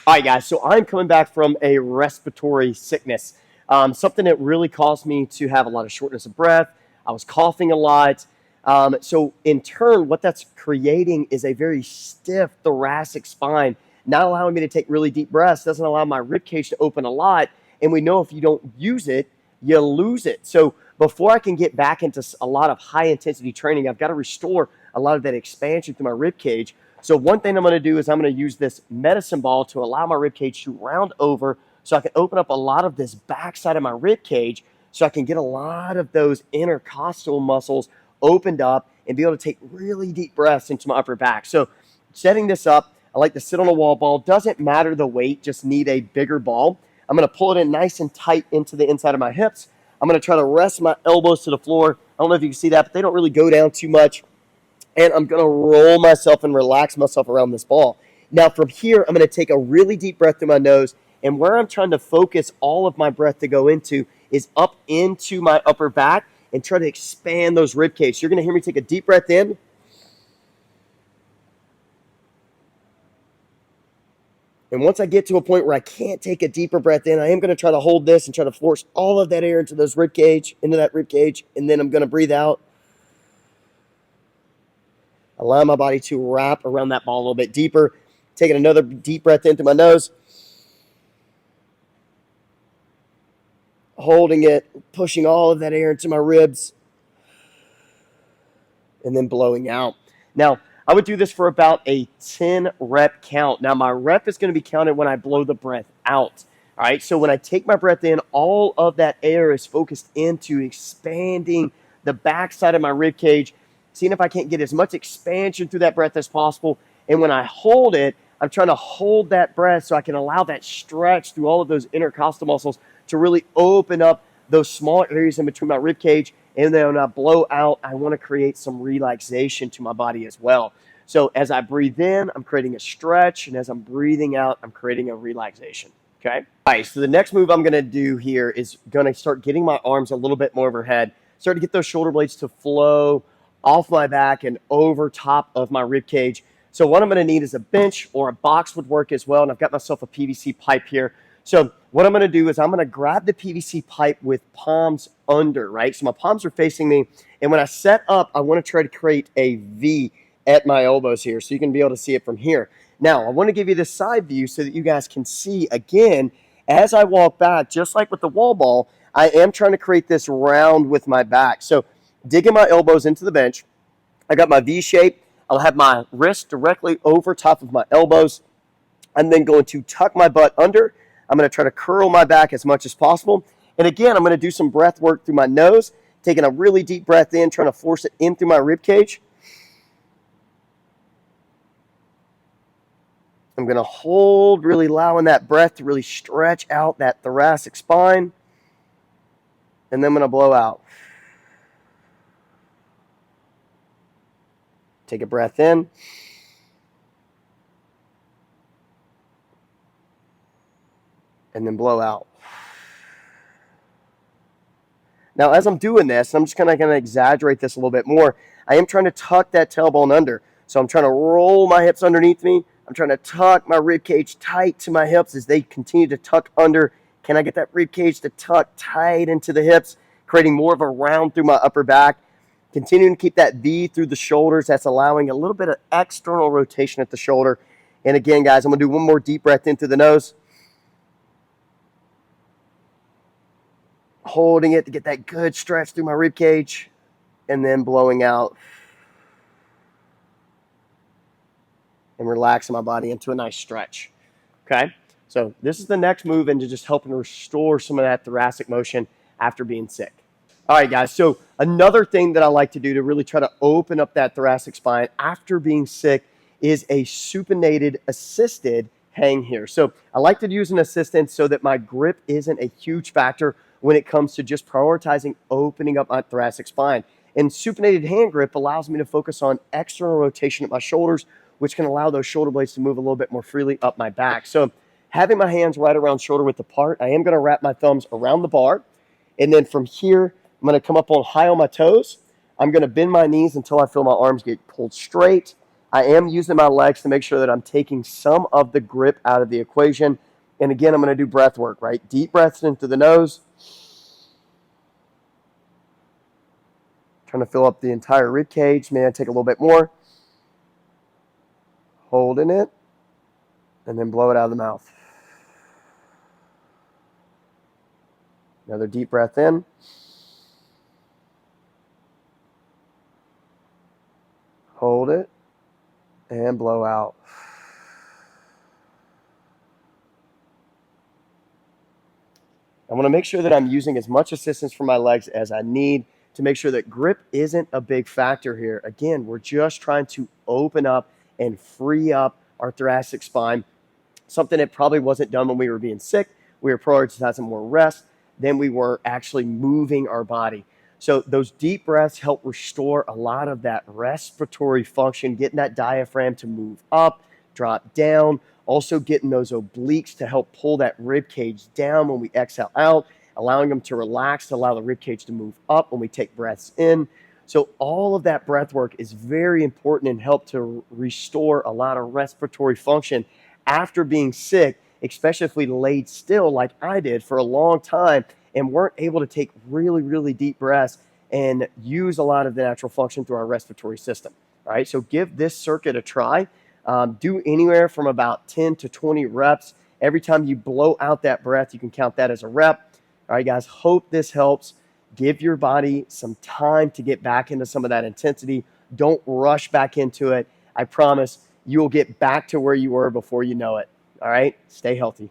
All right, guys, so I'm coming back from a respiratory sickness, something that really caused me to have a lot of shortness of breath. I was coughing a lot. So, in turn, what that's creating is a very stiff thoracic spine, not allowing me to take really deep breaths, doesn't allow my rib cage to open a lot. And we know if you don't use it, you lose it. So, before I can get back into a lot of high intensity training, I've got to restore a lot of that expansion through my rib cage. So one thing I'm going to do is I'm going to use this medicine ball to allow my rib cage to round over so I can open up a lot of this backside of my rib cage so I can get a lot of those intercostal muscles opened up and be able to take really deep breaths into my upper back. So setting this up, I like to sit on a wall ball. Doesn't matter the weight, just need a bigger ball. I'm going to pull it in nice and tight into the inside of my hips. I'm going to try to rest my elbows to the floor. I don't know if you can see that, but they don't really go down too much. And I'm going to roll myself and relax myself around this ball. Now from here, I'm going to take a really deep breath through my nose. And where I'm trying to focus all of my breath to go into is up into my upper back and try to expand those rib cage. So you're going to hear me take a deep breath in. And once I get to a point where I can't take a deeper breath in, I am going to try to hold this and try to force all of that air into those rib cage, into that rib cage. And then I'm going to breathe out. Allow my body to wrap around that ball a little bit deeper. Taking another deep breath in through my nose. Holding it, pushing all of that air into my ribs. And then blowing out. Now, I would do this for about a 10 rep count. Now, my rep is going to be counted when I blow the breath out. All right, so when I take my breath in, all of that air is focused into expanding the backside of my rib cage, seeing if I can't get as much expansion through that breath as possible. And when I hold it, I'm trying to hold that breath so I can allow that stretch through all of those intercostal muscles to really open up those small areas in between my rib cage. And then when I blow out, I want to create some relaxation to my body as well. So as I breathe in, I'm creating a stretch. And as I'm breathing out, I'm creating a relaxation. Okay? All right, so the next move I'm going to do here is going to start getting my arms a little bit more overhead. Start to get those shoulder blades to flow off my back and over top of my rib cage. So what I'm going to need is a bench or a box would work as well. And I've got myself a PVC pipe here. So what I'm going to do is I'm going to grab the PVC pipe with palms under, right? So my palms are facing me. And when I set up, I want to try to create a V at my elbows here so you can be able to see it from here. Now, I want to give you this side view so that you guys can see again, as I walk back, just like with the wall ball, I am trying to create this round with my back. So digging my elbows into the bench. I got my V shape. I'll have my wrist directly over top of my elbows. I'm then going to tuck my butt under. I'm going to try to curl my back as much as possible. And again, I'm going to do some breath work through my nose, taking a really deep breath in, trying to force it in through my rib cage. I'm going to hold, really allowing that breath to really stretch out that thoracic spine. And then I'm going to blow out. Take a breath in. And then blow out. Now, as I'm doing this, I'm just kind of going to exaggerate this a little bit more. I am trying to tuck that tailbone under. So I'm trying to roll my hips underneath me. I'm trying to tuck my rib cage tight to my hips as they continue to tuck under. Can I get that rib cage to tuck tight into the hips, creating more of a round through my upper back? Continuing to keep that V through the shoulders. That's allowing a little bit of external rotation at the shoulder. And again, guys, I'm going to do one more deep breath in through the nose. Holding it to get that good stretch through my rib cage. And then blowing out. And relaxing my body into a nice stretch. Okay? So this is the next move into just helping restore some of that thoracic motion after being sick. All right, guys, so another thing that I like to do to really try to open up that thoracic spine after being sick is a supinated assisted hang here. So I like to use an assistant so that my grip isn't a huge factor when it comes to just prioritizing opening up my thoracic spine. And supinated hand grip allows me to focus on external rotation at my shoulders, which can allow those shoulder blades to move a little bit more freely up my back. So having my hands right around shoulder width apart, I am going to wrap my thumbs around the bar. And then from here, I'm going to come up on high on my toes. I'm going to bend my knees until I feel my arms get pulled straight. I am using my legs to make sure that I'm taking some of the grip out of the equation. And again, I'm going to do breath work, right? Deep breaths in through the nose. Trying to fill up the entire rib cage. May I take a little bit more? Holding it. And then blow it out of the mouth. Another deep breath in. Hold it. And blow out. I want to make sure that I'm using as much assistance from my legs as I need to make sure that grip isn't a big factor here. Again, we're just trying to open up and free up our thoracic spine, something that probably wasn't done when we were being sick. We were prioritizing more rest than we were actually moving our body. So those deep breaths help restore a lot of that respiratory function, getting that diaphragm to move up, drop down, also getting those obliques to help pull that rib cage down when we exhale out, allowing them to relax to allow the rib cage to move up when we take breaths in. So all of that breath work is very important and help to restore a lot of respiratory function after being sick, especially if we laid still like I did for a long time and weren't able to take really, really deep breaths and use a lot of the natural function through our respiratory system. All right, so give this circuit a try. Do anywhere from about 10 to 20 reps. Every time you blow out that breath, you can count that as a rep. All right, guys, hope this helps. Give your body some time to get back into some of that intensity. Don't rush back into it. I promise you will get back to where you were before you know it. All right, stay healthy.